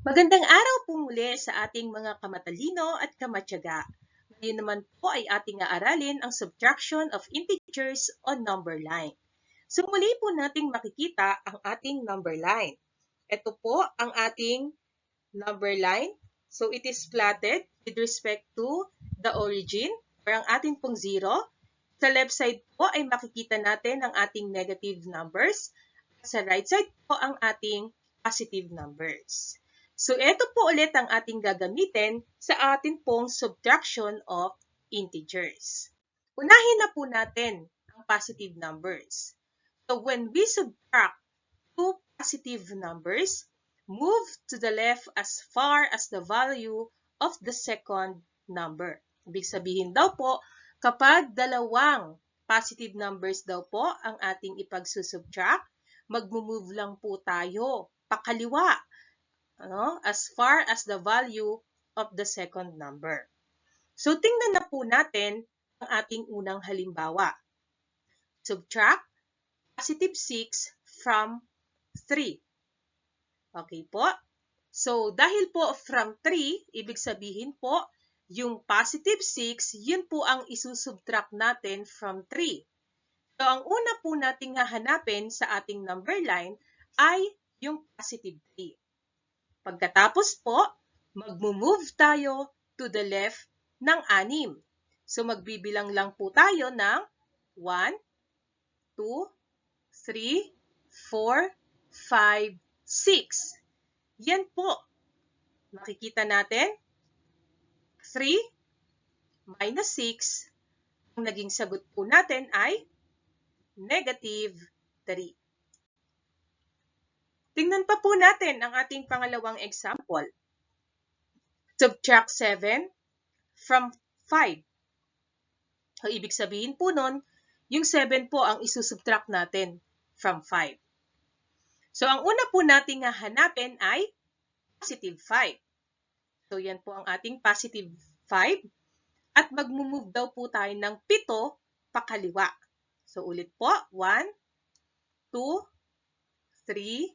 Magandang araw po muli sa ating mga kamatalino at kamatyaga. Ngayon naman po ay ating aaralin ang subtraction of integers on number line. So muli po nating makikita ang ating number line. Ito po ang ating number line. So it is plotted with respect to the origin or ang ating pong 0. Sa left side po ay makikita natin ang ating negative numbers. Sa right side po ang ating positive numbers. So, ito po ulit ang ating gagamitin sa atin pong subtraction of integers. Unahin na po natin ang positive numbers. So, when we subtract two positive numbers, move to the left as far as the value of the second number. Ibig sabihin daw po, kapag dalawang positive numbers daw po ang ating ipagsusubtract, mag-move lang po tayo pakaliwa, as far as the value of the second number. So, tingnan na po natin ang ating unang halimbawa. Subtract positive 6 from 3. Okay po? So, dahil po from 3, ibig sabihin po, yung positive 6, yun po ang isusubtract natin from 3. So, ang una po nating hahanapin sa ating number line ay yung positive 3. Pagkatapos po, mag-move tayo to the left ng 6. So, magbibilang lang po tayo ng 1, 2, 3, 4, 5, 6. Yan po. Makikita natin, 3 minus 6, ang naging sagot po natin ay negative 3. Tingnan pa po natin ang ating pangalawang example. Subtract 7 from 5. So, ibig sabihin po nun, yung 7 po ang isusubtract natin from 5. So, ang una po nating hahanapin ay positive 5. So, yan po ang ating positive 5. At mag-move daw po tayo ng 7 pakaliwa. So, ulit po, 1, 2, 3,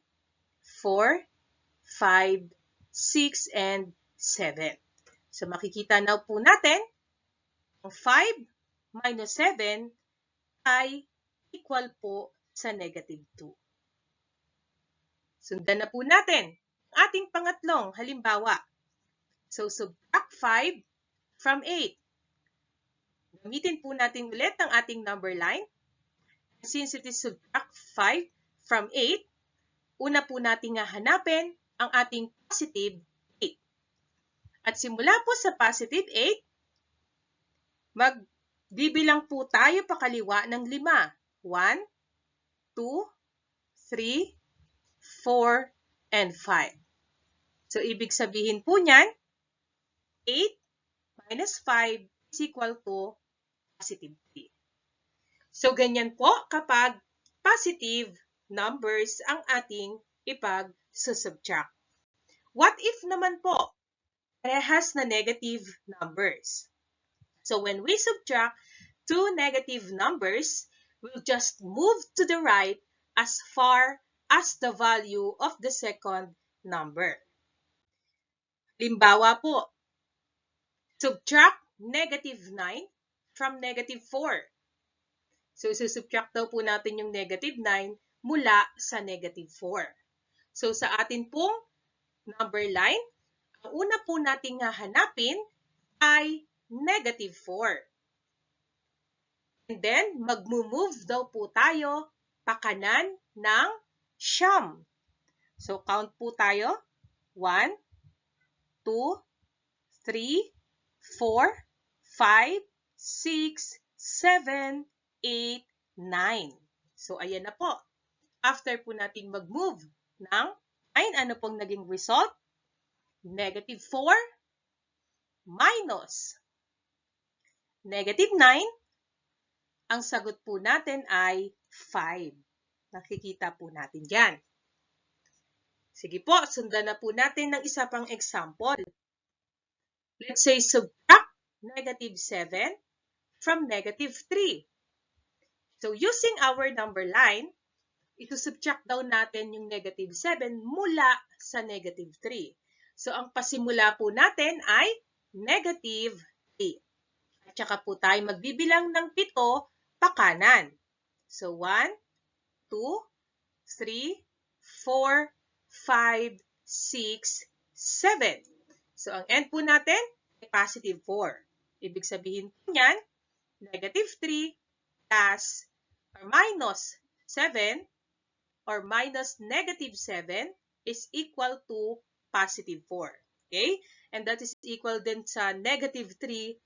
4, 5, 6, and 7. So, makikita na po natin, ang 5 minus 7 ay equal po sa negative 2. Sundan na po natin ang ating pangatlong halimbawa. So, subtract 5 from 8. Gamitin po natin ulit ang ating number line. Since it is subtract 5 from 8, una po nating hahanapin ang ating positive 8. At simula po sa positive 8, magbibilang po tayo pakaliwa ng 5. 1, 2, 3, 4, and 5. So, ibig sabihin po niyan, 8 minus 5 is equal to positive 3. So, ganyan po kapag positive numbers ang ating ipag-subtract. What if naman po, parehas na negative numbers? So, when we subtract two negative numbers, we'll just move to the right as far as the value of the second number. Halimbawa po, subtract negative 9 from negative 4. So, susubtract daw po natin yung negative 9 mula sa negative 4. So, sa atin pong number line, ang una po nating hahanapin ay negative 4. And then, mag-move daw po tayo pakanan ng 9. So, count po tayo. 1, 2, 3, 4, 5, 6, 7, 8, 9. So, ayan na po. After po nating mag-move ng 9, ano pong naging result? Negative 4 minus negative 9. Ang sagot po natin ay 5. Nakikita po natin dyan. Sige po, sundan na po natin ng isa pang example. Let's say subtract negative 7 from negative 3. So, using our number line, isusubtract daw natin yung negative 7 mula sa negative 3. So, ang pasimula po natin ay negative 3. At saka po tayo magbibilang ng 7 pakanan. So, 1, 2, 3, 4, 5, 6, 7. So, ang end po natin ay positive 4. Ibig sabihin po niyan, negative 3 plus or minus 7 or minus negative 7 is equal to positive 4. Okay? And that is equal din sa negative 3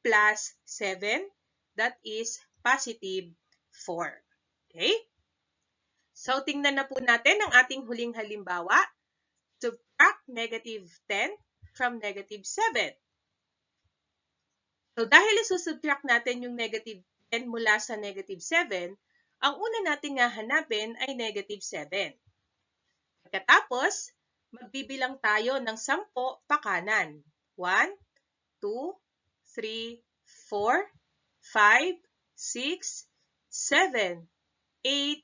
plus 7. That is positive 4. Okay? So, tingnan na po natin ang ating huling halimbawa. Subtract negative 10 from negative 7. So, dahil isusubtract natin yung negative 10 mula sa negative 7, ang una nating hahanapin ay negative 7. Pagkatapos, magbibilang tayo ng 10 pakanan. 1, 2, 3, 4, 5, 6, 7, 8,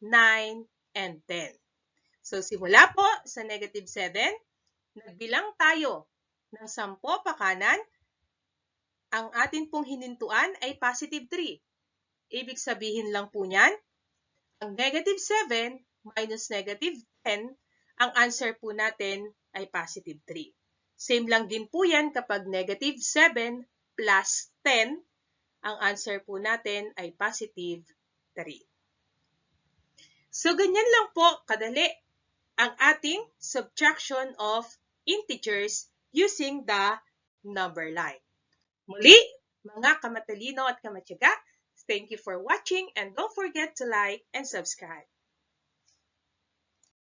9, and 10. So, simula po sa negative 7, nagbilang tayo ng 10 pakanan. Ang atin pong hinintuan ay positive 3. Ibig sabihin lang po niyan, ang negative 7 minus negative 10, ang answer po natin ay positive 3. Same lang din po yan kapag negative 7 plus 10, ang answer po natin ay positive 3. So, ganyan lang po kadali ang ating subtraction of integers using the number line. Muli, mga kamatalino at kamatyaga, thank you for watching and don't forget to like and subscribe.